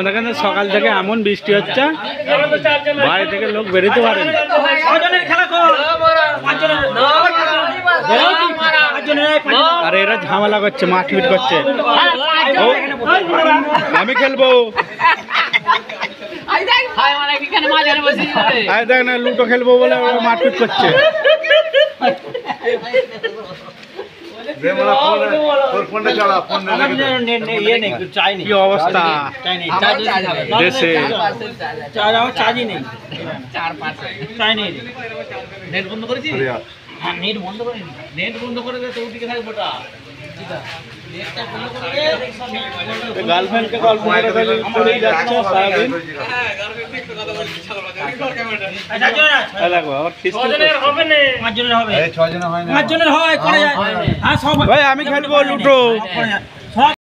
দেখেন সকাল থেকে এমন বৃষ্টি হচ্ছে, বাইরে থেকে লোক বেরোতে পারে না। আর এরা ঝামেলা করছে, মারপিট করছে। আমি খেলবো, দেখ না লুটো খেলবো বলে ওরা মারপিট করছে। কি অবস্থা দেশে, গার্লফ্রেন্ডকে গল্প করেই যাচ্ছে সারাদিন। ভাই আমি খেলবো লুটো।